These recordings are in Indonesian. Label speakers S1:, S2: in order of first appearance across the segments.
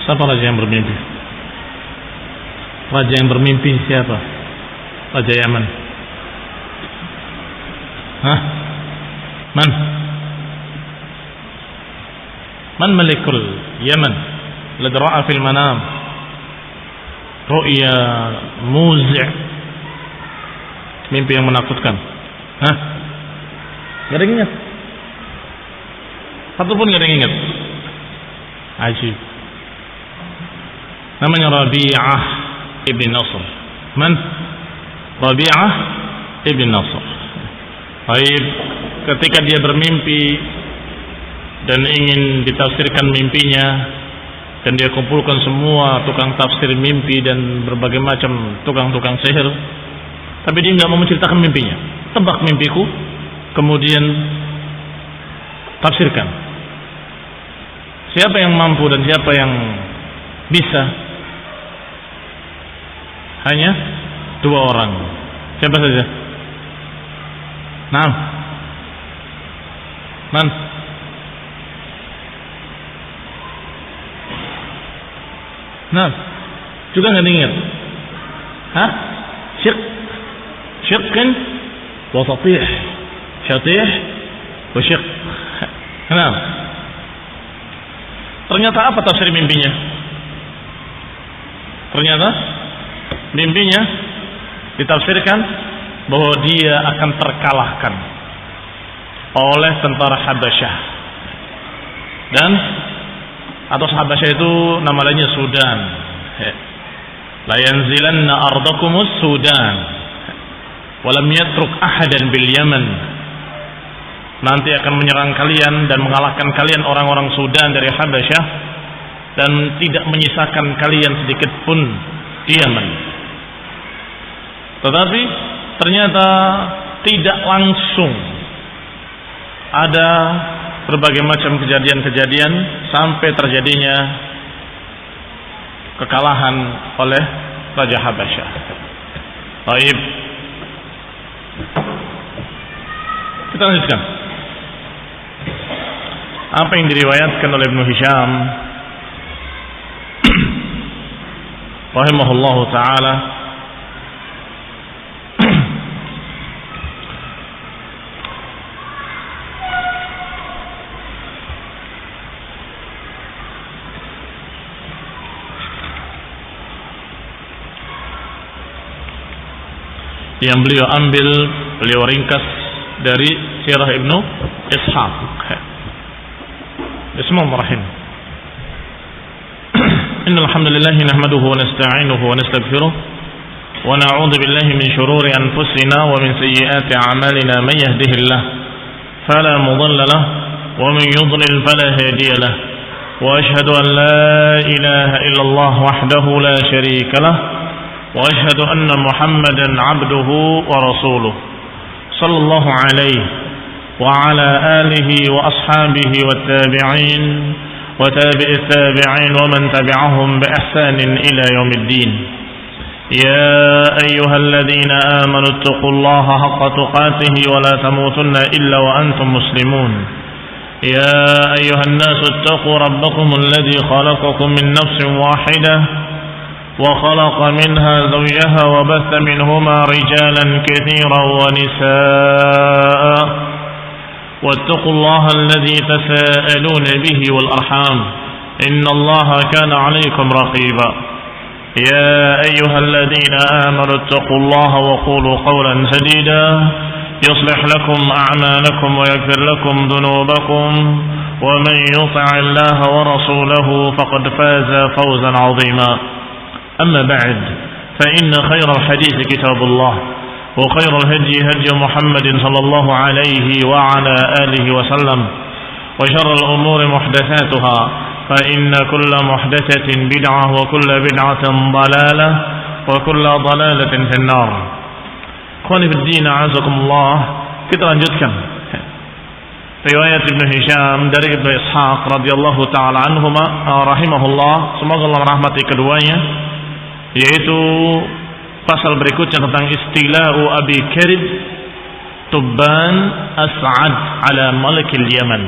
S1: Siapa raja yang bermimpi? Raja yang bermimpi siapa? Raja Yaman. Hah? Man malikul Yaman? Alladhi ra'a fil manam ru'ya muzi', mimpi yang menakutkan. Hah? Gak ada yang ingat? Satu pun gak ada yang ingat. Ajib. Namanya Rabi'ah ibn Nasr. Man? Rabi'ah ibn Nasr. Baik, ketika dia bermimpi dan ingin ditafsirkan mimpinya, dan dia kumpulkan semua tukang tafsir mimpi dan berbagai macam tukang-tukang sihir, tapi dia nggak mau menceritakan mimpinya. Tebak mimpiku, kemudian tafsirkan. Siapa yang mampu dan siapa yang bisa? Hanya 2 orang. Siapa saja? Man? Juga nggak diingat? Hah? Syirkin wa satih, syatih wa syirk. Ternyata apa tafsir mimpinya? Ternyata mimpinya ditafsirkan bahwa dia akan terkalahkan oleh tentara Habasyah, dan atau Habasyah itu nama lainnya Sudan. La yanzilanna ardakumus Sudan walam yatruk ahadan bil Yaman. Nanti akan menyerang kalian dan mengalahkan kalian orang-orang Sudan dari Habasyah, dan tidak menyisakan kalian sedikit pun di Yaman. Tetapi ternyata tidak langsung, ada berbagai macam kejadian-kejadian sampai terjadinya kekalahan oleh Raja Habasyah. Baik, kita lanjutkan. Apa yang diriwayatkan oleh Ibnu Hisham rahimahullahu taala yang beliau ringkas dari sirah Ibnu Ishaq. Bismillahirrahmanirrahim. Innal hamdalillah nahmaduhu wa nasta'inuhu wa nastaghfiruh wa na'udzu billahi min shururi anfusina wa min sayyiati a'malina man yahdihillah fala mudilla lahu wa man yudlil fala hadiya lahu wa ashhadu an la ilaha illallah wahdahu la sharika lahu wa ashhadu anna Muhammadan 'abduhu wa rasuluh sallallahu alaihi وعلى آله وأصحابه والتابعين وتابع التابعين ومن تبعهم بإحسان إلى يوم الدين. يا أيها الذين آمنوا اتقوا الله حق تقاته ولا تموتن إلا وأنتم مسلمون. يا أيها الناس اتقوا ربكم الذي خلقكم من نفس واحدة وخلق منها زوجها وبث منهما رجالا كثيرا ونساء واتقوا الله الذي تساءلون به والأرحام إن الله كان عليكم رقيبا. يا أيها الذين آمنوا اتقوا الله وقولوا قولا سديدا يصلح لكم أعمالكم ويغفر لكم ذنوبكم ومن يطع الله ورسوله فقد فاز فوزا عظيما. أما بعد فإن خير الحديث كتاب الله وخير الهدي هدي محمد صلى الله عليه وعلى آله وسلم وشر الأمور محدثاتها فإن كل محدثة بدعة وكل بدعة ضلالة وكل ضلالة في النار. Ikhwani fi din, a'azakumullah. Kita lanjutkan riwayat Ibnu Hisham dari Ibnu Ishaq radhiyallahu taala anhuma rahimahullah, semoga Allah merahmati keduanya, yaitu pasal berikutnya tentang istila'u Abi Karib Tubban As'ad ala Malikil Yaman.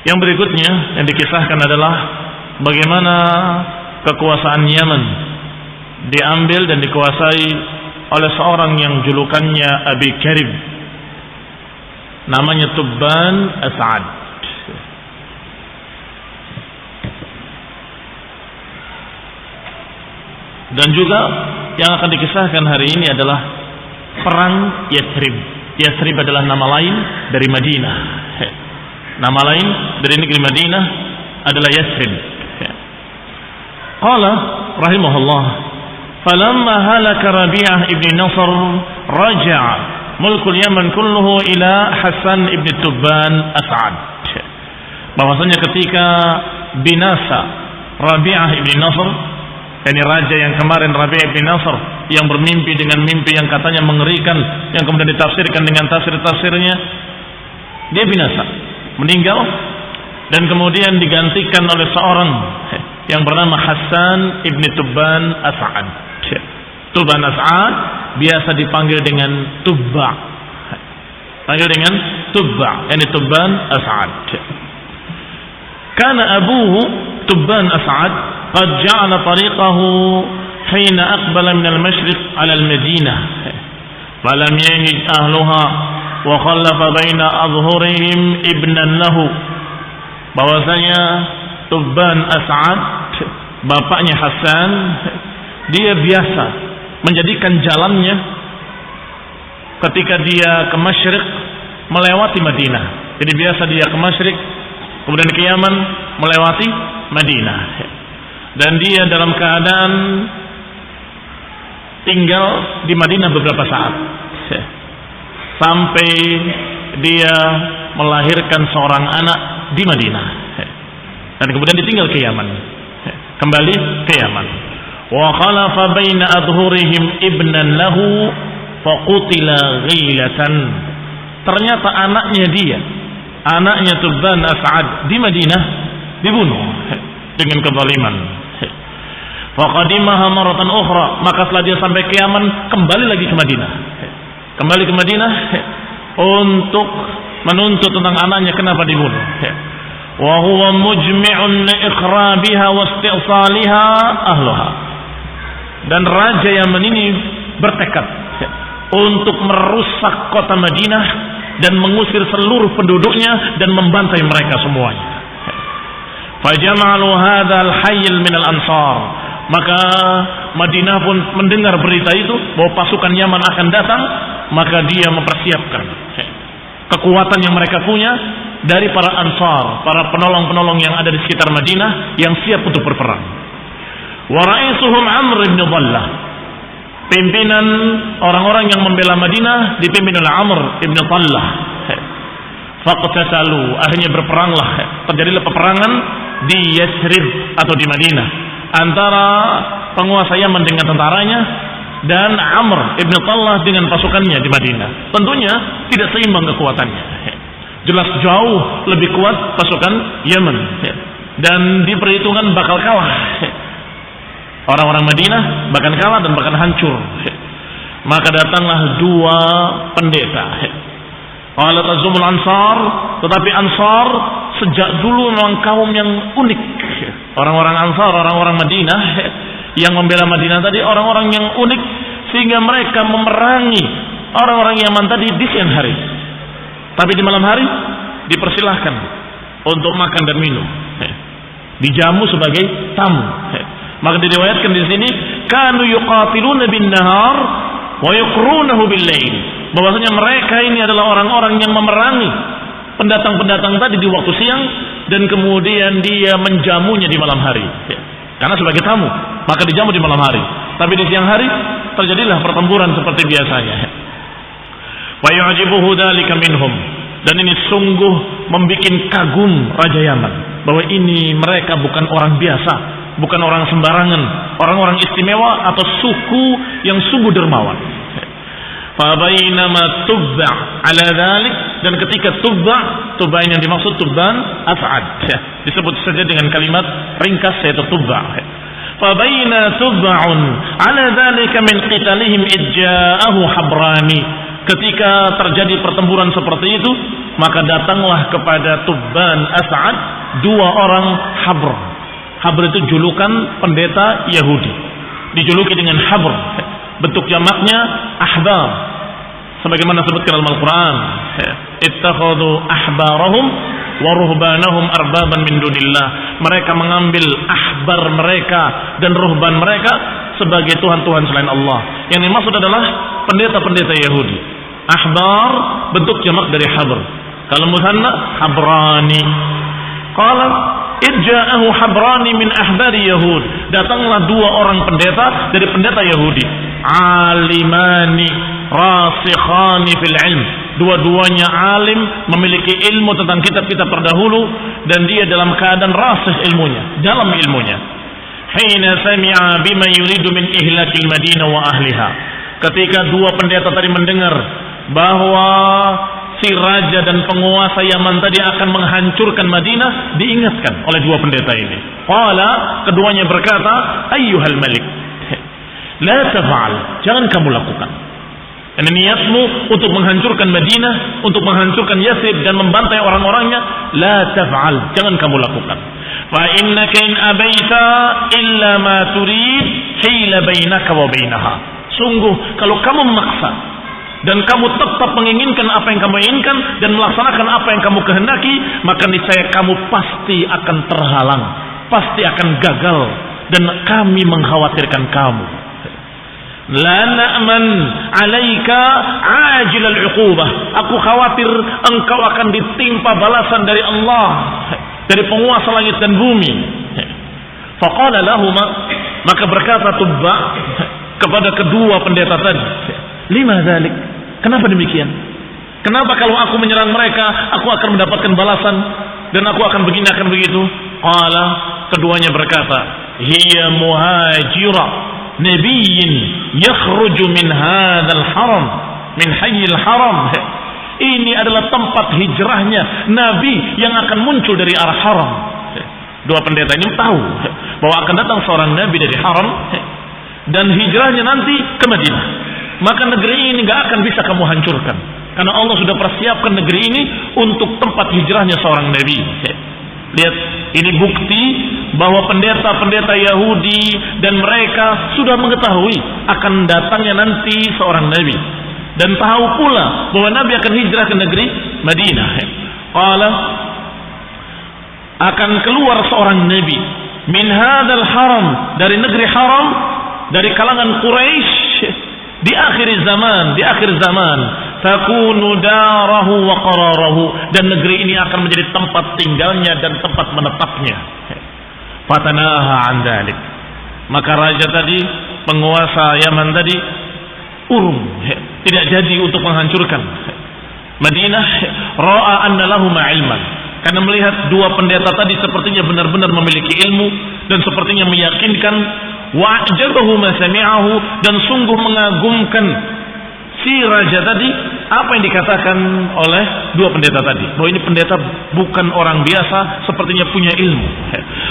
S1: Yang berikutnya yang dikisahkan adalah bagaimana kekuasaan Yaman diambil dan dikuasai oleh seorang yang julukannya Abi Karib, namanya Tubban As'ad. Dan juga yang akan dikisahkan hari ini adalah perang Yathrib. Yathrib adalah nama lain dari Madinah. Nama lain dari negeri Madinah adalah Yathrib. Qala rahimahullah, falamma halaka Rabi'ah ibn Nasr raja'a mulkul Yaman kulluhu ila Hasan ibn Tubban As'ad. Bahwasanya ketika binasa Rabi'ah ibn Nasr, ini raja yang kemarin Rabi'ah ibn Nasr yang bermimpi dengan mimpi yang katanya mengerikan, yang kemudian ditafsirkan dengan tafsir-tafsirnya, dia binasa, meninggal, dan kemudian digantikan oleh seorang yang bernama Hasan ibn Tubban As'ad. Tubban As'ad biasa dipanggil dengan Tubba, panggil dengan Tubba, yani Tubban As'ad. Karena abuhu Tubban As'ad qad ja'ala tariqahu hina aqbala min al-mashriq 'ala al-Madinah falam yahij ahluha wa khallafa baina adhhurihim ibnan lahu. Bahwasanya Tubban As'ad, bapaknya Hasan, dia biasa menjadikan jalannya ketika dia ke Masyriq melewati Madinah. Jadi biasa dia ke Masyriq kemudian ke Yaman melewati Madinah. Dan dia dalam keadaan tinggal di Madinah beberapa saat sampai dia melahirkan seorang anak di Madinah, dan kemudian ditinggal ke Yaman, kembali ke Yaman. Wa khalafa baina adhurihim ibnan lahu faqutila ghilatan. Ternyata anaknya Tubban As'ad di Madinah dibunuh dengan kezaliman. Faqadimaha maratan ukhra, maka setelah dia sampai ke Yaman kembali lagi ke Madinah. Kembali ke Madinah untuk menuntut tentang anaknya kenapa dibunuh. Wa huwa mujmi'un li ikhrabiha wa isti'saliha ahliha. Dan raja Yaman ini bertekad untuk merusak kota Madinah dan mengusir seluruh penduduknya dan membantai mereka semuanya. Fajama'alu hadzal hayy min al-ansar. Maka Madinah pun mendengar berita itu bahwa pasukan Yaman akan datang, maka dia mempersiapkan kekuatan yang mereka punya dari para Ansar, para penolong-penolong yang ada di sekitar Madinah yang siap untuk berperang. Wa ra'isuhum Amr ibn Dhallah. Pimpinan orang-orang yang membela Madinah dipimpin oleh Amr ibn Dhallah. Faqtatalu, akhirnya berperanglah, terjadilah peperangan di Yathrib atau di Madinah antara penguasa Yaman dengan tentaranya dan Amr ibn Dhallah dengan pasukannya di Madinah. Tentunya tidak seimbang kekuatannya. Jelas jauh lebih kuat pasukan Yaman dan diperhitungkan bakal kalah. Orang-orang Madinah bahkan kalah dan bahkan hancur. Maka datanglah dua pendeta. Qalat azumul Ansar, tetapi Ansar sejak dulu memang kaum yang unik. Orang-orang Ansar, orang-orang Madinah yang membela Madinah tadi, orang-orang yang unik sehingga mereka memerangi orang-orang Yaman tadi di siang hari. Tapi di malam hari dipersilahkan untuk makan dan minum. Dijamu sebagai tamu. Maka diriwayatkan di sini kanu yuqatiluna bin nahar wa yuqrunahu bil lail. Bahwasanya mereka ini adalah orang-orang yang memerangi pendatang-pendatang tadi di waktu siang dan kemudian dia menjamunya di malam hari. Karena sebagai tamu, maka dijamu di malam hari. Tapi di siang hari terjadilah pertempuran seperti biasanya. Wa yu'jibuhu dzalika minhum. Dan ini sungguh membuat kagum Raja Yaman bahwa ini mereka bukan orang biasa, bukan orang sembarangan, orang-orang istimewa atau suku yang sungguh dermawan. Fabainama Tubba ala dzalik, dan ketika Tubba yang dimaksud Tubban As'ad, disebut saja dengan kalimat ringkas yaitu Tubba. Fabaina Tubba'un ala dzalika min qitalihim idja'ahu Habrani. Ketika terjadi pertempuran seperti itu, maka datanglah kepada Tubban As'ad dua orang Habr. Habr itu julukan pendeta Yahudi, dijuluki dengan habr. Bentuk jamaknya ahbar, sebagaimana disebutkan dalam Al-Quran, ittakhadhu ahbarahum wa ruhbanahum arbaban min dunillah. Mereka mengambil ahbar mereka dan ruhban mereka sebagai tuhan-tuhan selain Allah. Yang dimaksud adalah pendeta-pendeta Yahudi. Ahbar bentuk jamak dari habr. Kalau musanna habrani. Qala idja'ahu habrani min ahbari Yahud. Datanglah dua orang pendeta dari pendeta Yahudi. Alimani rasikhani fil ilm. Dua-duanya alim, memiliki ilmu tentang kitab-kitab terdahulu, dan dia dalam keadaan rasikh ilmunya, dalam ilmunya. Hina sami'a bima yuridu min ihlakil Madinah wa ahliha. Ketika dua pendeta tadi mendengar bahwa si raja dan penguasa Yaman tadi akan menghancurkan Madinah, diingatkan oleh dua pendeta ini. Qala, keduanya berkata, ayyuhal malik, la taf'al, jangan kamu lakukan. Ini niatmu untuk menghancurkan Madinah, untuk menghancurkan Yathrib dan membantai orang-orangnya. La taf'al, jangan kamu lakukan. Fa innaka in abaita illa ma turid hila bainaka wa bainaha. Sungguh kalau kamu memaksa dan kamu tetap menginginkan apa yang kamu inginkan dan melaksanakan apa yang kamu kehendaki, maka niscaya kamu pasti akan terhalang, pasti akan gagal, dan kami mengkhawatirkan kamu. La na'man 'alaika 'ajil al-'uqubah. Aku khawatir engkau akan ditimpa balasan dari Allah, dari penguasa langit dan bumi. Faqala lahumma, maka berkata Tubba kepada kedua pendeta tadi, lima dzalik, kenapa demikian? Kenapa kalau aku menyerang mereka aku akan mendapatkan balasan dan aku akan begini akan begitu? Qala, keduanya berkata, hiya muhajira nabiyyin yakhruju min hadzal haram, min hayyil haram. Ini adalah tempat hijrahnya nabi yang akan muncul dari arah haram. Dua pendeta ini tahu bahwa akan datang seorang nabi dari haram dan hijrahnya nanti ke Madinah. Maka negeri ini gak akan bisa kamu hancurkan, karena Allah sudah persiapkan negeri ini untuk tempat hijrahnya seorang nabi. Lihat, ini bukti bahwa pendeta-pendeta Yahudi dan mereka sudah mengetahui akan datangnya nanti seorang nabi, dan tahu pula bahwa nabi akan hijrah ke negeri Madinah. Qala, akan keluar seorang nabi min hadzal haram, dari negeri haram, dari kalangan Quraisy, di akhir zaman takunu darahu wa qararahu, dan negeri ini akan menjadi tempat tinggalnya dan tempat menetapnya. Fatanaha an dzalik, maka raja tadi, penguasa Yaman tadi urung, tidak jadi untuk menghancurkan Madinah. Ra'a anna lahum ilman, karena melihat dua pendeta tadi sepertinya benar-benar memiliki ilmu dan sepertinya meyakinkan. Wa'jabahu ma sami'ahu, dan sungguh mengagumkan si raja tadi apa yang dikatakan oleh dua pendeta tadi, bahwa ini pendeta bukan orang biasa, sepertinya punya ilmu.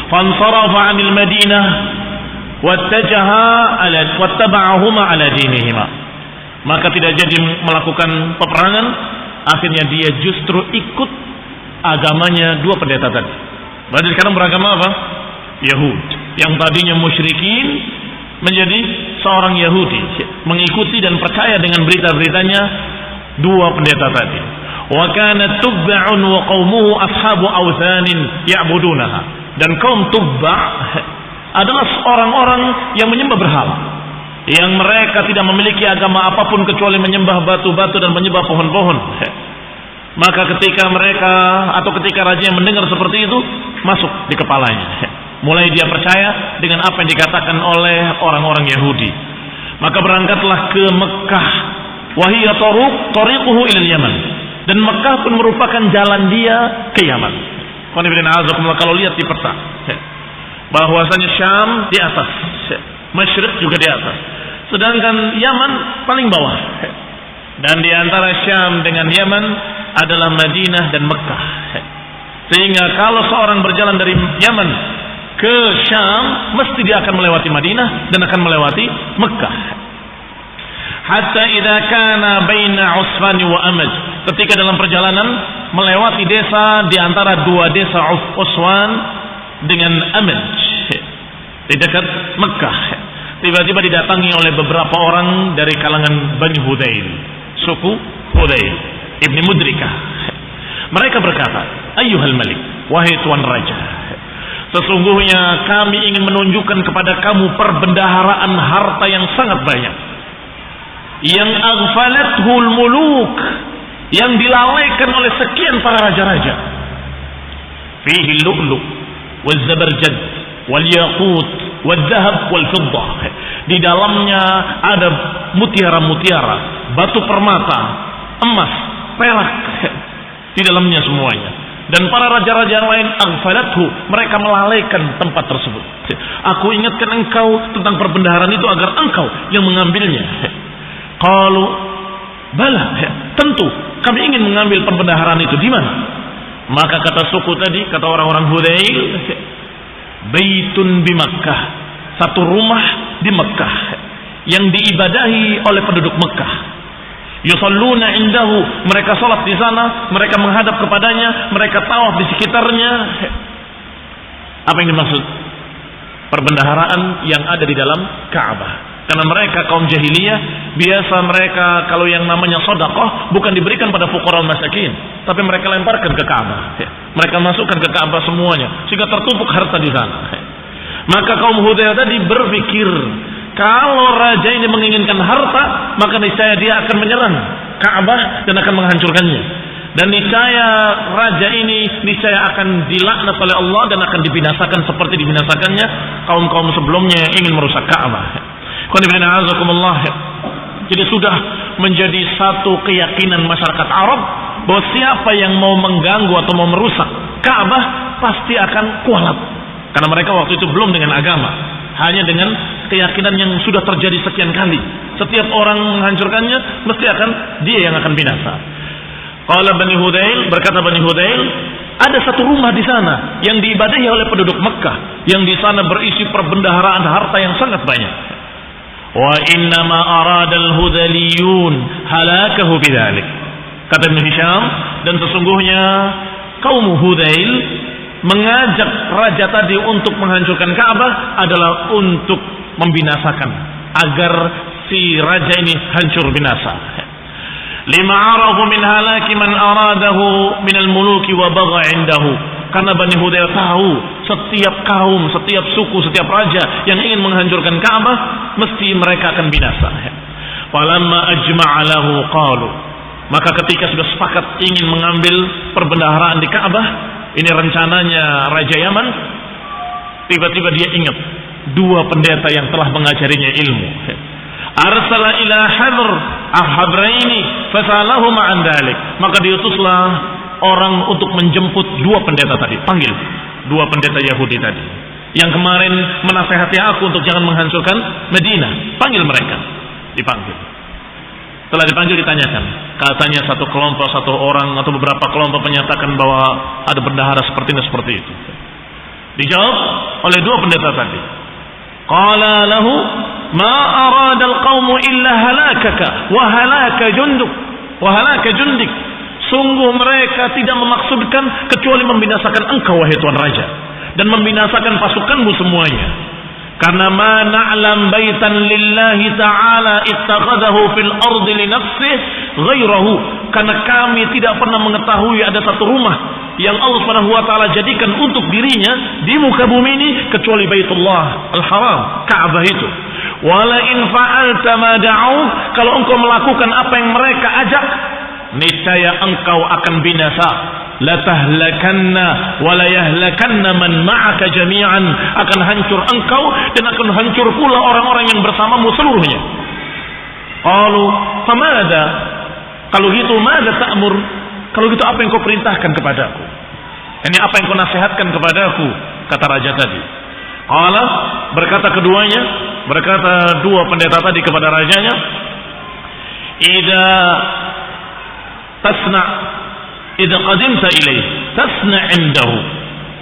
S1: Fansarafa 'anil Madinah wattaba'ahuma 'ala dinihima, maka tidak jadi melakukan peperangan, akhirnya dia justru ikut agamanya dua pendeta tadi. Berarti sekarang beragama apa? Yahud. Yang tadinya musyrikin menjadi seorang Yahudi, mengikuti dan percaya dengan berita-beritanya dua pendeta tadi. Wa kana Tubba'un wa qaumuhu ashabu awthanin ya'budunaha, dan kaum Tubba' adalah orang-orang yang menyembah berhala, yang mereka tidak memiliki agama apapun kecuali menyembah batu-batu dan menyembah pohon-pohon. Maka ketika raja yang mendengar seperti itu, masuk di kepalanya, mulai dia percaya dengan apa yang dikatakan oleh orang-orang Yahudi. Maka berangkatlah ke Mekah. Wahiyya tariquhu ila Yaman, dan Mekah pun merupakan jalan dia ke Yaman. Kalau lihat di peta, bahwasanya Syam di atas, Masyriq juga di atas, sedangkan Yaman paling bawah. Dan di antara Syam dengan Yaman adalah Madinah dan Mekah. Sehingga kalau seorang berjalan dari Yaman ke Syam, mesti dia akan melewati Madinah dan akan melewati Mekah. Hatta idza kana baina Usfan wa Amaj, ketika dalam perjalanan melewati desa di antara dua desa Usfan dengan Amaj. di dekat Mekah. Tiba-tiba didatangi oleh beberapa orang dari kalangan Bani Hudayl, suku Hudayl Ibni Mudrikah. Mereka berkata, ayyuhal malik, wahai tuan raja, sesungguhnya kami ingin menunjukkan kepada kamu perbendaharaan harta yang sangat banyak, yang aghfalathul muluk, yang dilalaikan oleh sekian para raja-raja. Fihi lu'lu' wal zabarjad wal yaqut wal dhahab wal fiddah. Di dalamnya ada mutiara-mutiara, batu permata, emas, perak, di dalamnya semuanya. Dan para raja-raja yang lain aghfalathu, mereka melalaikan tempat tersebut. Aku ingatkan engkau tentang perbendaharaan itu agar engkau yang mengambilnya. Qalu bala, tentu kami ingin mengambil perbendaharaan itu. Di mana? Maka kata suku tadi, kata orang-orang Hudayl, baitun di Makkah, satu rumah di Mekah yang diibadahi oleh penduduk Mekah. Yusalluna indahu, mereka salat di sana, mereka menghadap kepadanya, mereka tawaf di sekitarnya. Apa yang dimaksud? Perbendaharaan yang ada di dalam Ka'bah. Karena mereka kaum jahiliyah, biasa mereka kalau yang namanya sedekah bukan diberikan pada fuqara masakin, tapi mereka lemparkan ke Ka'bah. Mereka masukkan ke Ka'bah semuanya, sehingga tertumpuk harta di sana. Maka kaum Hudayl tadi berpikir, kalau raja ini menginginkan harta, maka niscaya dia akan menyerang Ka'bah dan akan menghancurkannya. Dan niscaya raja ini niscaya akan dilaknat oleh Allah dan akan dibinasakan seperti dibinasakannya kaum-kaum sebelumnya yang ingin merusak Ka'bah. Jadi sudah menjadi satu keyakinan masyarakat Arab bahwa siapa yang mau mengganggu atau mau merusak Ka'bah pasti akan kualat. Karena mereka waktu itu belum dengan agama, hanya dengan keyakinan yang sudah terjadi sekian kali. Setiap orang menghancurkannya mesti akan dia yang akan binasa. Qala Bani Hudayl, berkata Bani Hudayl, ada satu rumah di sana yang diibadahi oleh penduduk Mekah, yang di sana berisi perbendaharaan harta yang sangat banyak. Wa innama aradal hudaliyun halakahu bidzalik. Kata Ibn Hisham, dan sesungguhnya kaum Hudayl mengajak raja tadi untuk menghancurkan Ka'bah adalah untuk membinasakan, agar si raja ini hancur binasa. Lima arafu min halaki man aradahu minal muluki wa bagha indahu. Karena Bani Hudayl tahu setiap kaum, setiap suku, setiap raja yang ingin menghancurkan Ka'bah mesti mereka akan binasa. Falamma ajma'a lahu qalu, maka ketika sudah sepakat ingin mengambil perbendaharaan di Ka'bah, ini rencananya Raja Yaman, tiba-tiba dia ingat dua pendeta yang telah mengajarinya ilmu. Arsala ila Hadr Habraini fasalahuma an dzalik, maka diutuslah orang untuk menjemput dua pendeta tadi. Panggil dua pendeta Yahudi tadi yang kemarin menasehati aku untuk jangan menghancurkan Madinah. Panggil mereka. Dipanggil. Setelah dipanggil ditanyakan, katanya satu kelompok, satu orang atau beberapa kelompok menyatakan bahwa ada bendahara seperti ini, seperti itu. Dijawab oleh dua pendeta tadi. Qala lahu ma arada al-qaumu illa halakaka wa halaka junduk wa halaka jundik. Sungguh mereka tidak memaksudkan kecuali membinasakan engkau wahai tuan raja, dan membinasakan pasukanmu semuanya. Karena ma na'lam baitan lillahi ta'ala ittakhadahu fil ardi li nafsihi ghairahu, karena kami tidak pernah mengetahui ada satu rumah yang Allah Subhanahu wa taala jadikan untuk dirinya di muka bumi ini kecuali Baitullah Al-Haram, Ka'bah itu. Wala in fa'alta ma da'u, kalau engkau melakukan apa yang mereka ajak, niscaya engkau akan binasa. La tahlakanna wa la yahlakanna man ma'aka jami'an, akan hancur engkau dan akan hancur pula orang-orang yang bersamamu seluruhnya. Qalu famada, kalau gitu mada ta'mur, kalau gitu apa yang kau perintahkan kepadaku? Ini apa yang kau nasihatkan kepadaku? Kata raja tadi. Qala, berkata keduanya, berkata dua pendeta tadi kepada rajanya, idza tasna' idza qadimta ilaih tasna' indahu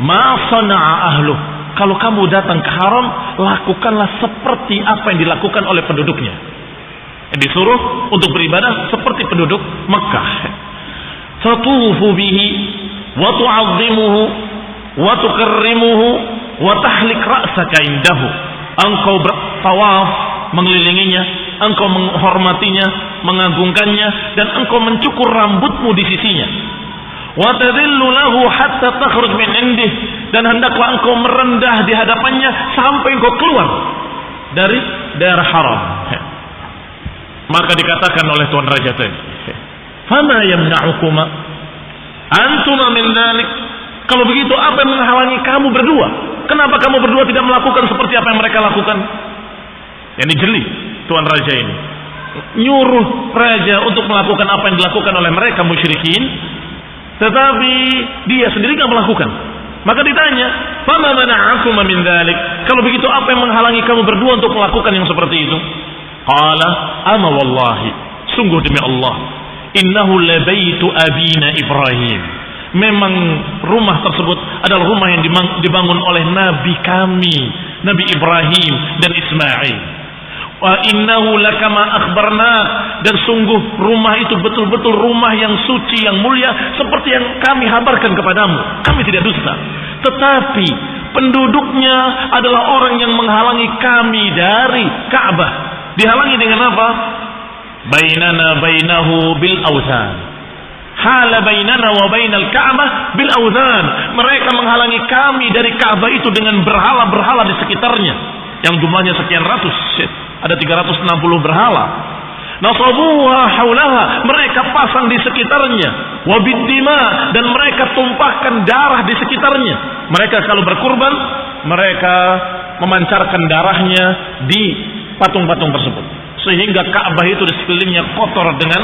S1: ma sana'a ahluh. Kalau kamu datang ke haram, lakukanlah seperti apa yang dilakukan oleh penduduknya. Disuruh untuk beribadah seperti penduduk Mekah. Tatufu bihi wa tu'azzimuhu wa tukarrimuhu wa tahlik ra'saka indahu, engkau bertawaf mengelilinginya, engkau menghormatinya, mengagungkannya, dan engkau mencukur rambutmu di sisinya. Wa tadillu lahu hatta takhruj min indih, dan hendaklah engkau merendah di hadapannya sampai engkau keluar dari daerah haram. Maka dikatakan oleh Tuan Raja tadi, fama yamna'ukuma antuma min dzalik. Kalau begitu apa yang menghalangi kamu berdua? Kenapa kamu berdua tidak melakukan seperti apa yang mereka lakukan? Ini jeli Tuan Raja ini nyuruh raja untuk melakukan apa yang dilakukan oleh mereka musyrikin, tetapi dia sendiri tidak melakukan. Maka ditanya, fama mana'akum min dzalik? Kalau begitu apa yang menghalangi kamu berdua untuk melakukan yang seperti itu? Qala ama wallahi, sungguh demi Allah, innahu labaitu abina Ibrahim. Memang rumah tersebut adalah rumah yang dibangun oleh nabi kami, Nabi Ibrahim dan Ismail. Wa innahu lakama akhbarna, dan sungguh rumah itu betul-betul rumah yang suci, yang mulia, seperti yang kami habarkan kepadamu. Kami tidak dusta. Tetapi penduduknya adalah orang yang menghalangi kami dari Ka'bah. Dihalangi dengan apa? Bainana bainahu bil auzan. Hala bainana wa bainal Ka'bah bil auzan. Mereka menghalangi kami dari Ka'bah itu dengan berhala-berhala di sekitarnya, yang jumlahnya sekian ratus. Ada 360 berhala. Nasabuha haulaha, mereka pasang di sekitarnya. Wabiddima, dan mereka tumpahkan darah di sekitarnya. Mereka kalau berkurban, mereka memancarkan darahnya di patung-patung tersebut, sehingga Ka'bah itu di sekelilingnya kotor dengan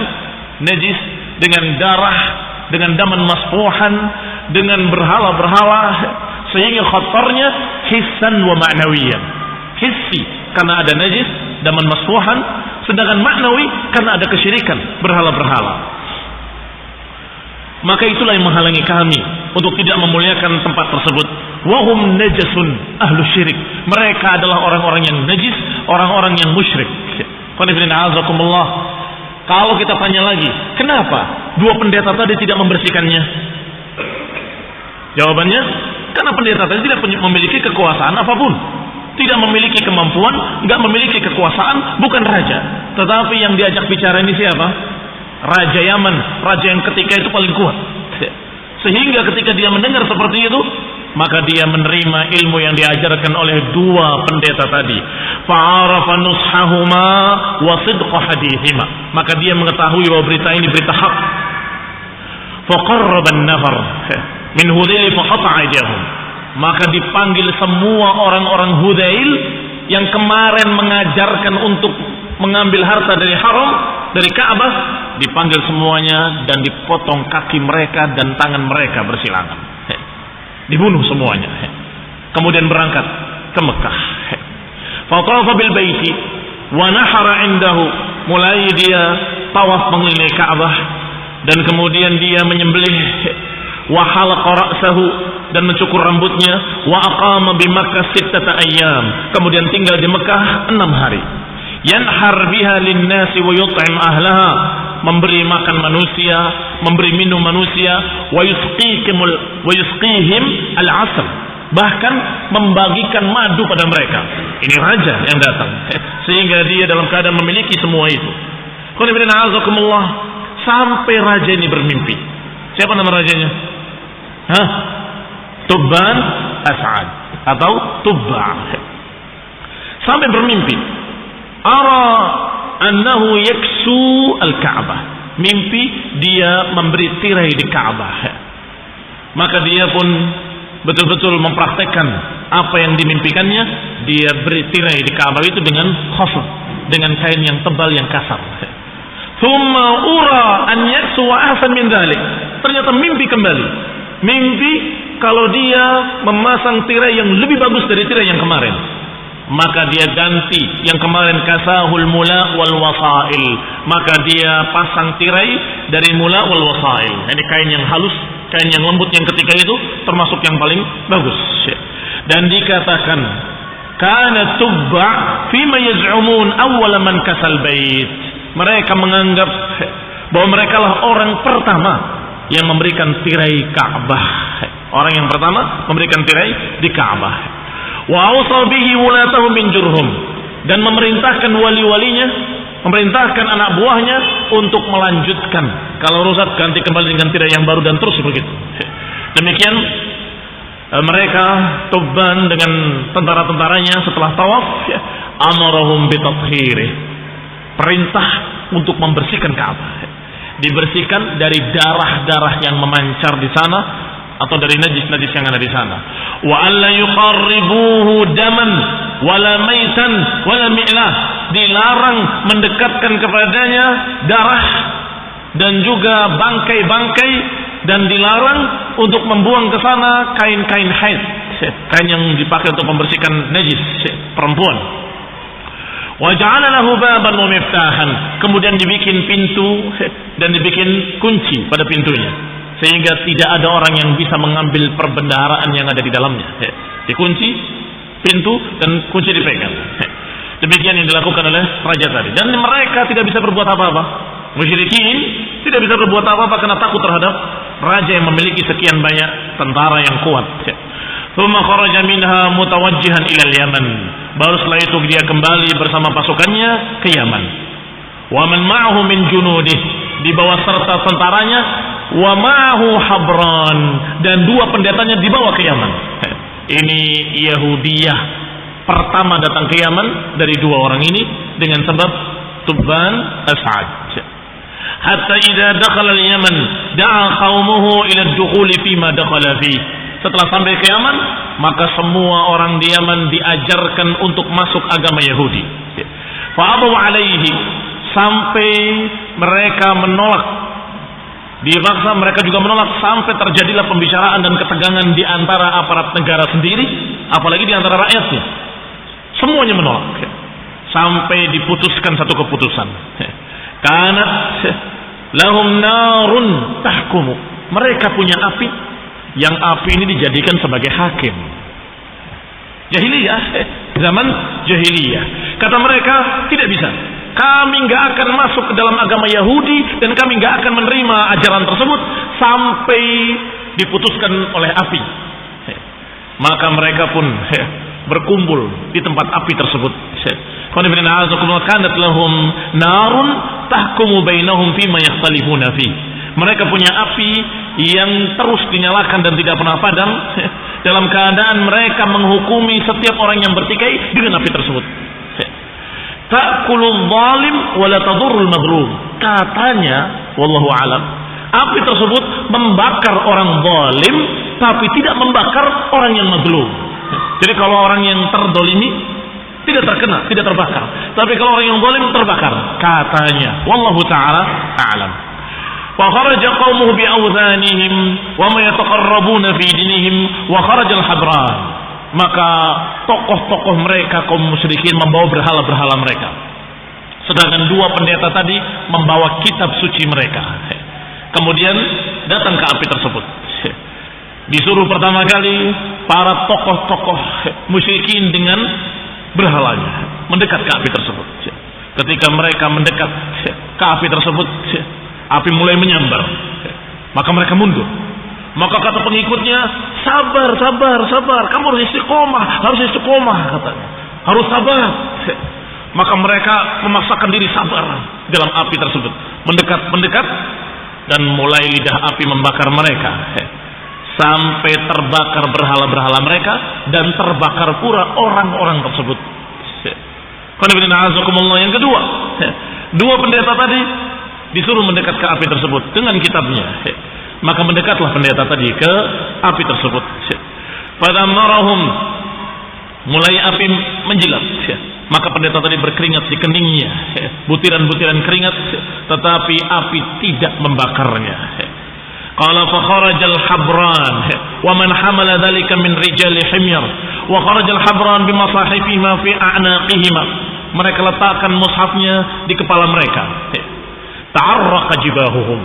S1: najis, dengan darah, dengan daman masfuhan, dengan berhala-berhala, sehingga kotornya hissan wa ma'nawiyan. Hissi karena ada najis, daman masfuhan, sedangkan maknawi karena ada kesyirikan, berhala-berhala. Maka itulah yang menghalangi kami untuk tidak memuliakan tempat tersebut. Wahum najasun ahlu syirik, mereka adalah orang-orang yang najis, orang-orang yang musyrik. Kalau kita tanya lagi, kenapa dua pendeta tadi tidak membersihkannya? Jawabannya, karena pendeta tadi tidak memiliki kekuasaan apapun, tidak memiliki kemampuan, nggak memiliki kekuasaan, bukan raja. Tetapi yang diajak bicara ini siapa? Raja Yaman, raja yang ketika itu paling kuat. Sehingga ketika dia mendengar seperti itu, maka dia menerima ilmu yang diajarkan oleh dua pendeta tadi. Fa'arafa nushahuma wa sidqa hadithima. Maka dia mengetahui bahwa berita ini berita hak. Faqarraba an-nafar min Hudayl faqata'a aydiyahum. Maka dipanggil semua orang-orang Hudayl yang kemarin mengajarkan untuk mengambil harta dari haram, dari Ka'bah, dipanggil semuanya dan dipotong kaki mereka dan tangan mereka bersilangan. Dibunuh semuanya. Kemudian berangkat ke Mekah. Fatafa bil baiti wa nahara indahu. Mulai dia tawaf mengelilingi Ka'bah, dan kemudian dia menyembelih, wa halaqa ra'sahu, dan mencukur rambutnya, wa aqama bi Makkah 6 ayyam. Kemudian tinggal di Mekah 6 hari. Yanhar biha lin-nasi wa yut'im ahlaha, memberi makan manusia, memberi minum manusia, wa yusqihim al-'asr, bahkan membagikan madu pada mereka. Ini raja yang datang, sehingga dia dalam keadaan memiliki semua itu. Sampai raja ini bermimpi. Siapa nama rajanya? Tubban As'ad atau Tubba. Sampai bermimpi, ara annahu yaksu al-Ka'bah. Mimpi dia memberi tirai di Ka'bah. Maka dia pun betul-betul mempraktekkan apa yang dimimpikannya. Dia beri tirai di Ka'bah itu dengan khasab, dengan kain yang tebal, yang kasar. Thumma ura an yaksu wa ahsan min dhalik. Ternyata mimpi kembali. Mimpi kalau dia memasang tirai yang lebih bagus dari tirai yang kemarin. Maka dia ganti yang kemarin kasahul mula wal wasail, maka dia pasang tirai dari mula wal wasail. Ini kain yang halus, kain yang lembut yang ketika itu termasuk yang paling bagus. Dan dikatakan kana Tubba fima yaz'umun awwal man kasal bait. Mereka menganggap bahwa mereka lah orang pertama yang memberikan tirai Ka'bah. Orang yang pertama memberikan tirai di Ka'bah. Wa awsa bihi wulatahum min Jurhum, dan memerintahkan wali-walinya, memerintahkan anak buahnya untuk melanjutkan. Kalau rusak ganti kembali dengan tirai yang baru dan terus begitu. Demikian mereka Tubban dengan tentara-tentaranya setelah tawaf, amarahum bitathhirih, perintah untuk membersihkan Ka'bah, dibersihkan dari darah-darah yang memancar di sana atau dari najis-najis yang ada di sana. Wa alla yuqarribuhu daman wala maitan wala mi'lah, dilarang mendekatkan kepadanya darah dan juga bangkai-bangkai, dan dilarang untuk membuang ke sana kain-kain haid, kain yang dipakai untuk membersihkan najis perempuan. Wa ja'ala lahu baban wa miftahan, kemudian dibikin pintu dan dibikin kunci pada pintunya, sehingga tidak ada orang yang bisa mengambil perbendaharaan yang ada di dalamnya. Dikunci pintu dan kunci dipegang. Demikian yang dilakukan oleh raja tadi, dan mereka tidak bisa berbuat apa-apa. Musyrikin tidak bisa berbuat apa-apa karena takut terhadap raja yang memiliki sekian banyak tentara yang kuat. Thumma kharaja minha mutawajjihan ila al-Yaman, baru setelah itu dia kembali bersama pasukannya ke Yaman. Wa man ma'ahu min junudih, dibawa serta tentaranya. Wa ma'ahu Habran, dan dua pendetanya dibawa ke Yaman. Ini Yahudiyah pertama datang ke Yaman dari dua orang ini dengan sebab Tubban As'ad. Hatta idza dakhala al-Yaman da'a qaumuhu ila ad-dukhuli fi ma dakhala fi. Setelah sampai ke Yaman, maka semua orang di Yaman diajarkan untuk masuk agama Yahudi. Fa abaw alaihi, sampai mereka menolak, dipaksa mereka juga menolak, sampai terjadilah pembicaraan dan ketegangan di antara aparat negara sendiri, apalagi di antara rakyatnya. Semuanya menolak, sampai diputuskan satu keputusan. Karena lahum narun tahkumu, mereka punya api, yang api ini dijadikan sebagai hakim. Jahiliyah, zaman jahiliyah. Kata mereka, tidak bisa, kami nggak akan masuk ke dalam agama Yahudi, dan kami nggak akan menerima ajaran tersebut sampai diputuskan oleh api. Maka mereka pun berkumpul di tempat api tersebut. Kanat lahum narun tahkumu bainahum fima yakhtalifuna fi. Mereka punya api yang terus dinyalakan dan tidak pernah padam, dalam keadaan mereka menghukumi setiap orang yang bertikai dengan api tersebut. Ta'kulul zalim wa la tadurrul mazlum. Katanya, wallahu alam, api tersebut membakar orang zalim tapi tidak membakar orang yang mazlum. Jadi kalau orang yang terdolimi tidak terkena, tidak terbakar. Tapi kalau orang yang zalim terbakar, katanya. Wallahu ta'ala a'lam. Wa kharaja qaumuhu bi awzanihim wa ma yataqarrabuna fi dinihim wa kharaja al-habran. Maka tokoh-tokoh mereka kaum musyrikin membawa berhala-berhala mereka. Sedangkan dua pendeta tadi membawa kitab suci mereka. Kemudian datang ke api tersebut. Disuruh pertama kali para tokoh-tokoh musyrikin dengan berhalanya mendekat ke api tersebut. Ketika mereka mendekat ke api tersebut, api mulai menyambar. Maka mereka mundur. Maka kata pengikutnya, sabar, sabar, sabar. Kamu harus istiqomah, katanya. Harus sabar. Maka mereka memaksakan diri sabar dalam api tersebut. Mendekat, dan mulai lidah api membakar mereka. Sampai terbakar berhala-berhala mereka dan terbakar pula orang-orang tersebut. Yang kedua, dua pendeta tadi disuruh mendekat ke api tersebut dengan kitabnya. Maka mendekatlah pendeta tadi ke api tersebut. Pada marahum, mulai api menjilat. Maka pendeta tadi berkeringat di keningnya, butiran-butiran keringat, tetapi api tidak membakarnya. Qala fa kharajal habran wa man hamala dhalika min rijali himyar wa kharajal habran bi masahifihima fi a'naqihima. Mereka letakkan mushafnya di kepala mereka. Ta'arraqa jibahuhum,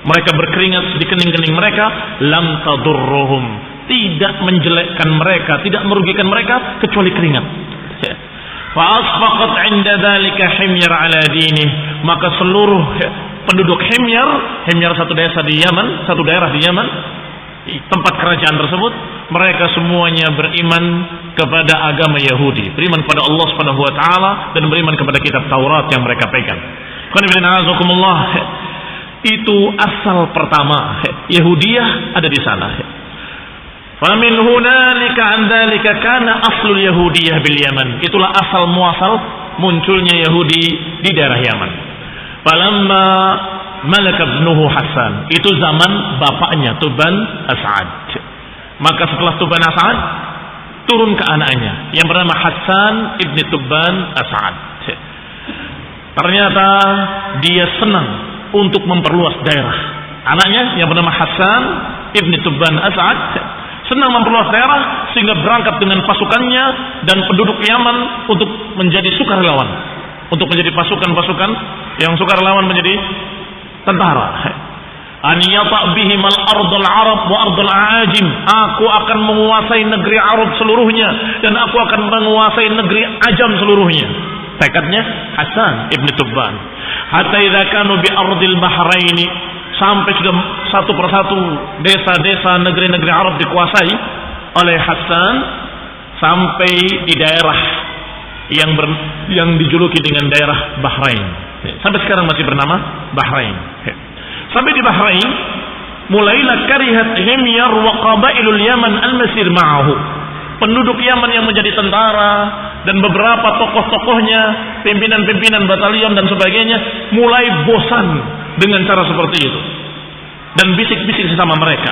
S1: mereka berkeringat di kening-kening mereka. Lam tadurruhum, tidak menjelekkan mereka, tidak merugikan mereka kecuali keringat. Fa asfaqat 'inda dhalika himyar 'ala dinih, maka seluruh penduduk Himyar satu desa di Yaman, satu daerah di Yaman, tempat kerajaan tersebut, mereka semuanya beriman kepada agama Yahudi, beriman kepada Allah Subhanahu wa taala dan beriman kepada kitab Taurat yang mereka pegang. Itu asal pertama. Yahudiyah ada di sana. Famin hunalika an dzalika kana aslul yahudiyah bil Yaman. Itulah asal muasal munculnya Yahudi di daerah Yaman. Falamma malaka ibnuhu Hasan, itu zaman bapaknya Tuban As'ad. Maka setelah Tuban As'ad turun ke anaknya yang bernama Hasan ibni Tuban As'ad. Ternyata dia senang untuk memperluas daerah. Anaknya yang bernama Hasan ibni Tuban As'ad senang memperluas daerah sehingga berangkat dengan pasukannya dan penduduk Yaman untuk menjadi sukarelawan, untuk menjadi pasukan-pasukan yang sukarelawan menjadi tentara. An yata' bihim al-ardul arab wa ardul aajim. Aku akan menguasai negeri Arab seluruhnya dan aku akan menguasai negeri Ajam seluruhnya. Tekadnya Hasan ibn Tubban. Hatta idza kanu bi ardil bahraini, sampai sudah satu persatu desa-desa negeri-negeri Arab dikuasai oleh Hasan, sampai di daerah yang dijuluki dengan daerah Bahrain. Sampai sekarang masih bernama Bahrain. Sampai di Bahrain, mulailah karihat himyar wa qabailul Yaman al-masir ma'ahu. Penduduk Yaman yang menjadi tentara dan beberapa tokoh-tokohnya, pimpinan-pimpinan batalion dan sebagainya, mulai bosan dengan cara seperti itu. Dan bisik-bisik sesama mereka.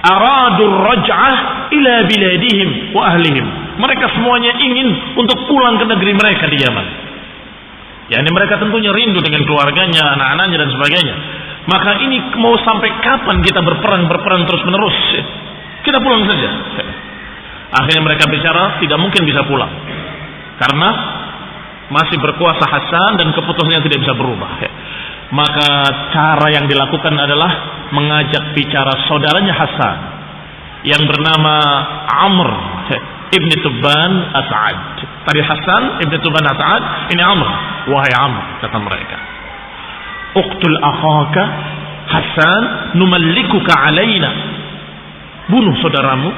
S1: Aradur raj'ah ila biladihim wa ahlihim. Mereka semuanya ingin untuk pulang ke negeri mereka di Yaman. Yani mereka tentunya rindu dengan keluarganya, anak-anaknya dan sebagainya. Maka ini mau sampai kapan kita berperang terus menerus? Kita pulang saja. Akhirnya mereka bicara tidak mungkin bisa pulang karena masih berkuasa Hasan dan keputusannya tidak bisa berubah. Maka cara yang dilakukan adalah mengajak bicara saudaranya Hasan yang bernama Amr ibn Tubban As'ad. Tadi Hasan ibn Tubban As'ad, ini Amr. Wahai Amr, kata mereka, uqtul akhaka Hasan numallikuka alaina. Bunuh saudaramu,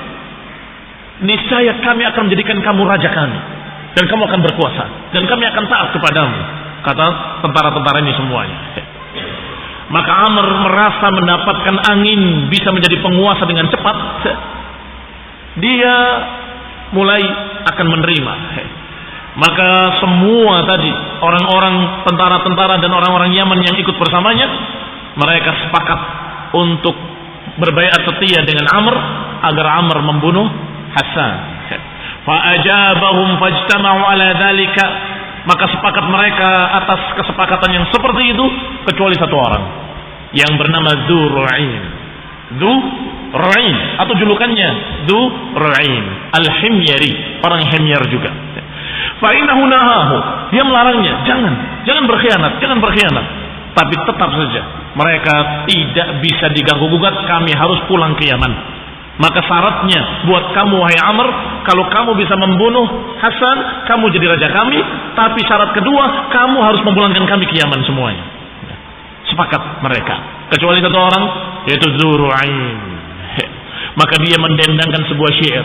S1: niscaya kami akan menjadikan kamu raja kami dan kamu akan berkuasa dan kami akan taat kepadamu, kata tentara-tentara ini semuanya. Maka Amr merasa mendapatkan angin, bisa menjadi penguasa dengan cepat. Dia mulai akan menerima. Maka semua tadi orang-orang tentara-tentara dan orang-orang Yaman yang ikut bersamanya, mereka sepakat untuk berbaiat setia dengan Amr agar Amr membunuh Hasan. Fa'ajabahum fajtama'u ala dzalika. Maka sepakat mereka atas kesepakatan yang seperti itu, kecuali satu orang yang bernama Dzur'ain. Dzur'ain atau julukannya Dzur'ain Al-Himyari, orang Himyar juga. Fa innahu nahahu, dia melarangnya, jangan berkhianat. Tapi tetap saja mereka tidak bisa diganggu gugat, kami harus pulang ke Yaman. Maka syaratnya buat kamu wahai Amr, kalau kamu bisa membunuh Hasan, kamu jadi raja kami. Tapi syarat kedua, kamu harus memulangkan kami ke Yaman semuanya. Sepakat mereka, kecuali satu orang, yaitu Dzur'ain. Maka dia mendendangkan sebuah syair.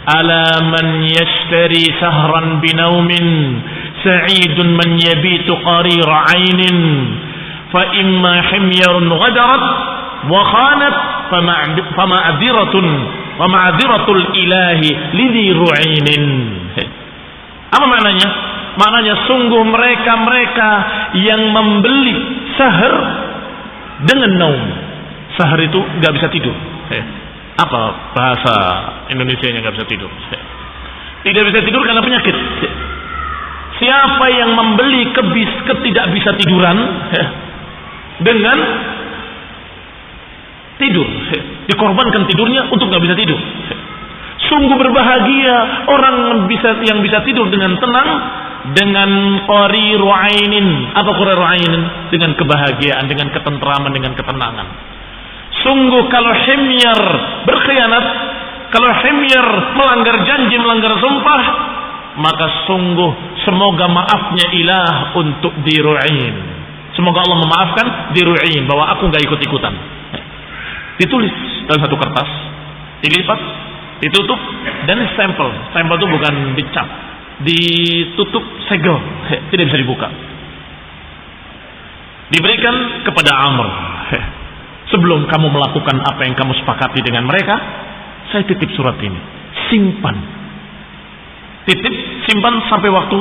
S1: Ala man yashtari sahran binaumin, sa'idun man yabitu qarira ainin, fa imma himyarun ghadarat wa khanat fama'adhiratul ilahi lidhi ru'inin. Apa maknanya? Maknanya sungguh mereka yang membeli sahar dengan naum. Sahar itu gak bisa tidur. Apa bahasa Indonesianya gak bisa tidur? Tidak bisa tidur karena penyakit. Siapa yang membeli ketidak bisa tiduran dengan tidur, dikorbankan tidurnya untuk gak bisa tidur. Sungguh berbahagia orang yang bisa tidur dengan tenang, dengan qariru ainin. Apa qariru ainin? Dengan kebahagiaan, dengan ketentraman, dengan ketenangan. Sungguh kalau himyar berkhianat, kalau himyar melanggar janji, melanggar sumpah, maka sungguh semoga maafnya ilah untuk Dzur'ain. Semoga Allah memaafkan Dzur'ain bahwa aku gak ikut-ikutan. Ditulis dalam satu kertas, dilipat, Ditutup dan stempel. Stempel itu bukan dicap, ditutup segel, tidak bisa dibuka. Diberikan kepada Amr. Sebelum kamu melakukan apa yang kamu sepakati dengan mereka, saya titip surat ini. Simpan. Titip, simpan sampai waktu,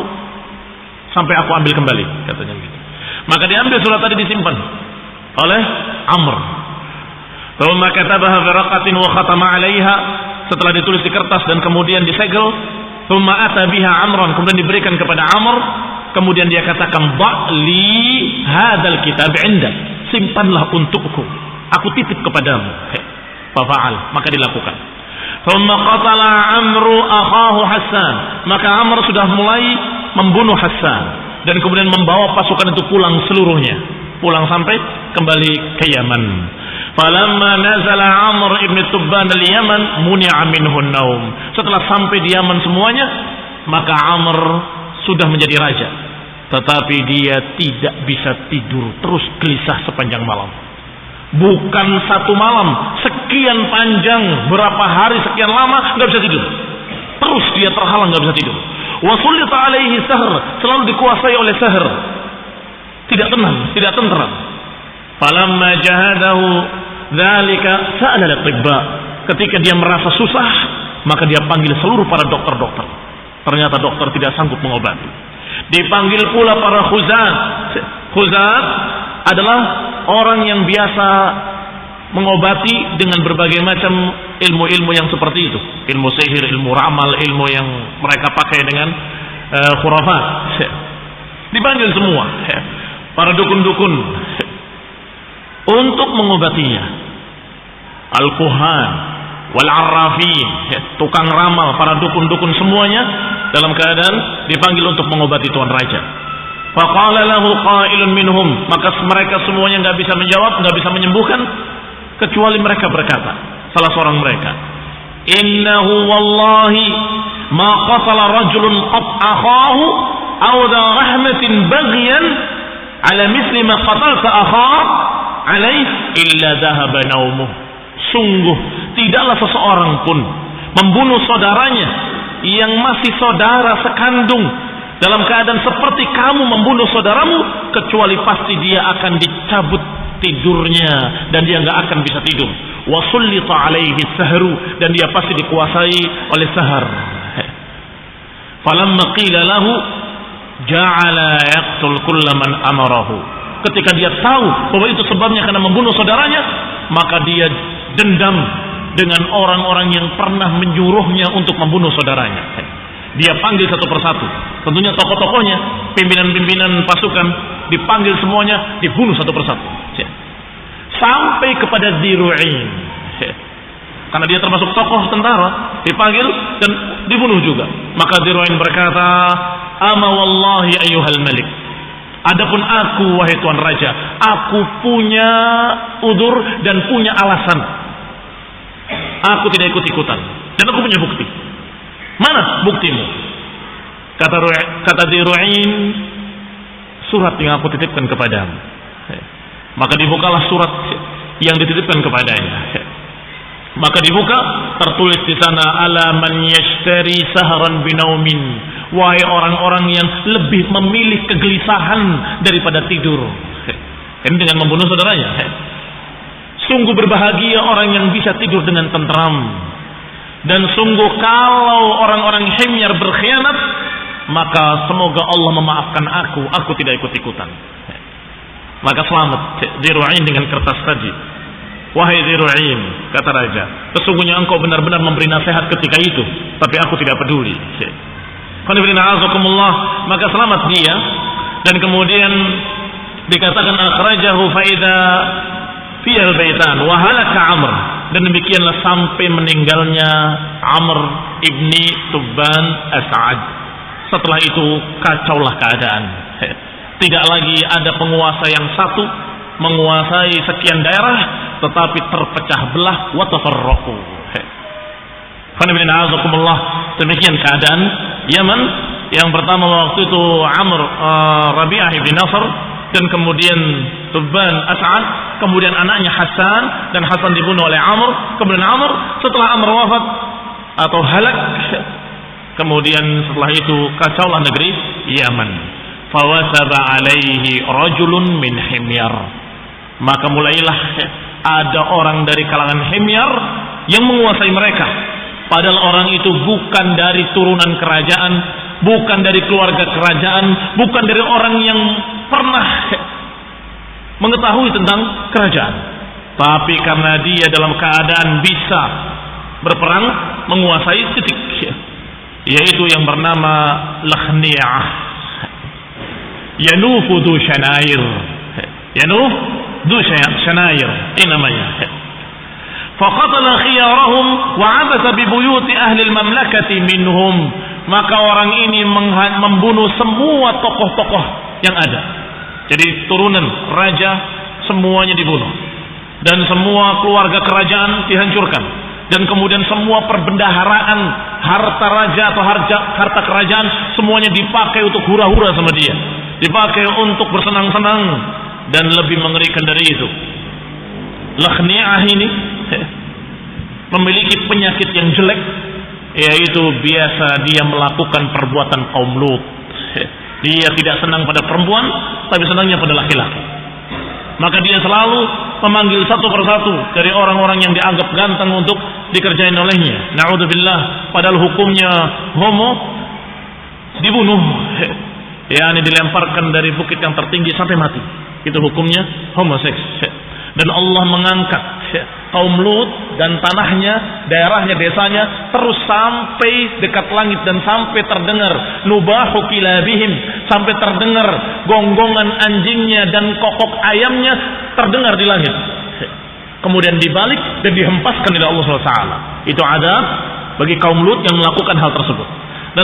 S1: sampai aku ambil kembali, katanya gitu. Maka diambil surat tadi, disimpan oleh Amr. Thumma katabaha fi raqatin wa khatama 'alaiha. Setelah ditulis di kertas dan kemudian disegel, thumma ata biha Amran, kemudian diberikan kepada Amr. Kemudian dia katakan, "Ba'li hadzal kitab 'indak." Simpanlah untukku. Aku titip kepadamu. Fa'al, maka dilakukan. Thumma qatala Amru akhahu Hassan. Maka Amr sudah mulai membunuh Hassan dan kemudian membawa pasukan itu pulang seluruhnya. Pulang sampai kembali ke Yaman. Falamma nazala Amr ibn Tubban al-Yaman muni'a minhu an-naum. Setelah sampai di Yaman semuanya, maka Amr sudah menjadi raja. Tetapi dia tidak bisa tidur, terus gelisah sepanjang malam. Bukan satu malam, sekian panjang, berapa hari, sekian lama, nggak bisa tidur. Terus dia terhalang, nggak bisa tidur. Wa sulita alaihi sahr, selalu dikuasai oleh sahr. Tidak tenang, tidak tentram. Falamma jahadahu dzalika sa'ala al-tibba. Ketika dia merasa susah, maka dia panggil seluruh para dokter-dokter. Ternyata dokter tidak sanggup mengobati. Dipanggil pula para khuzat. Khuzat adalah orang yang biasa mengobati dengan berbagai macam ilmu-ilmu yang seperti itu. Ilmu sihir, ilmu ramal, ilmu yang mereka pakai dengan khurafat. Dipanggil semua para dukun-dukun untuk mengobatinya. Al-Kuhan wal-Arrafin, tukang ramal, para dukun-dukun semuanya dalam keadaan dipanggil untuk mengobati Tuan Raja. Faqala lahu qailun minhum, maka mereka semuanya enggak bisa menjawab, enggak bisa menyembuhkan, kecuali mereka berkata, salah seorang mereka, innahu wallahi ma qatala rajulun qat akhahu aw dha rahmatin baghyan ala misli ma qatalta akhahu alaih illa dhahaba naumuh. Sungguh tidaklah seseorang pun membunuh saudaranya yang masih saudara sekandung dalam keadaan seperti kamu membunuh saudaramu, kecuali pasti dia akan dicabut tidurnya dan dia nggak akan bisa tidur. Wa sullita alaihi sahru, dan dia pasti dikuasai oleh sahar. Falamma qila lahu ja'ala yaqtul kullaman amarahu. Ketika dia tahu bahwa itu sebabnya karena membunuh saudaranya, maka dia dendam dengan orang-orang yang pernah menyuruhnya untuk membunuh saudaranya. Dia panggil satu persatu. Tentunya tokoh-tokohnya, pimpinan-pimpinan pasukan dipanggil semuanya, dibunuh satu persatu. Sampai kepada Dziru'in. Karena dia termasuk tokoh tentara, dipanggil dan dibunuh juga. Maka Dziru'in berkata, "Ama wallahi ayyuhal malik. Adapun aku, wahai Tuan Raja, aku punya udzur dan punya alasan. Aku tidak ikut-ikutan dan aku punya bukti." Mana buktimu? Kata Dziru'in, surat yang aku titipkan kepadamu. Maka dibukalah surat yang dititipkan kepadanya. Maka dibuka, tertulis di sana, ala man yashtari sahran binaumin. Wahai orang-orang yang lebih memilih kegelisahan daripada tidur. Ini dengan membunuh saudaranya. Sungguh berbahagia orang yang bisa tidur dengan tentram. Dan sungguh kalau orang-orang himyar berkhianat, maka semoga Allah memaafkan aku tidak ikut-ikutan. Maka selamat Dziru'in dengan kertas tadi. Wahai Dziru'in, kata raja, sesungguhnya engkau benar-benar memberi nasihat ketika itu, tapi aku tidak peduli. Maka selamat dia. Dan kemudian dikatakan akhrajahu faida fiyal baitan wa halaka Amr. Dan demikianlah sampai meninggalnya Amr ibni Tubban As'ad. Setelah itu kacaulah keadaan. Tidak lagi ada penguasa yang satu menguasai sekian daerah, tetapi terpecah belah wa tafarraqu. Demikian keadaan Yaman. Yang pertama waktu itu Amr Rabi'ah ibn Nasr, dan kemudian Tubban As'ad, kemudian anaknya Hasan, dan Hasan dibunuh oleh Amr. Kemudian Amr, setelah Amr wafat, atau halak. Kemudian setelah itu kacaulah negeri Yaman. Fawasaba alaihi rajulun min himyar. Maka mulailah ada orang dari kalangan Himyar yang menguasai mereka. Padahal orang itu bukan dari turunan kerajaan, bukan dari keluarga kerajaan, bukan dari orang yang pernah mengetahui tentang kerajaan. Tapi karena dia dalam keadaan bisa berperang, menguasai titik, yaitu yang bernama Lakhni'ah. Yanufu du Shanair. Yanuf du Shanair. Ini namanya. Faqatala khiyarahum wa 'abasa bi buyuti ahli al-mamlakati minhum. Maka orang ini membunuh semua tokoh-tokoh yang ada. Jadi turunan raja semuanya dibunuh. Dan semua keluarga kerajaan dihancurkan. Dan kemudian semua perbendaharaan harta raja atau harta kerajaan semuanya dipakai untuk hura-hura sama dia. Dipakai untuk bersenang-senang. Dan lebih mengerikan dari itu, Lakhni'ah ini memiliki penyakit yang jelek, yaitu biasa dia melakukan perbuatan kaum Lut. Dia tidak senang pada perempuan, tapi senangnya pada laki-laki. Maka dia selalu memanggil satu persatu dari orang-orang yang dianggap ganteng untuk dikerjain olehnya. Na'udzubillah, padahal hukumnya homo dibunuh, yakni dilemparkan dari bukit yang tertinggi sampai mati. Itu hukumnya homoseks. Dan Allah mengangkat kaum Lut dan tanahnya, daerahnya, desanya terus sampai dekat langit dan sampai terdengar nubahu kilabihim, sampai terdengar gonggongan anjingnya dan kokok ayamnya terdengar di langit. Kemudian dibalik dan dihempaskan oleh Allah SWT. Itu adab bagi kaum Lut yang melakukan hal tersebut.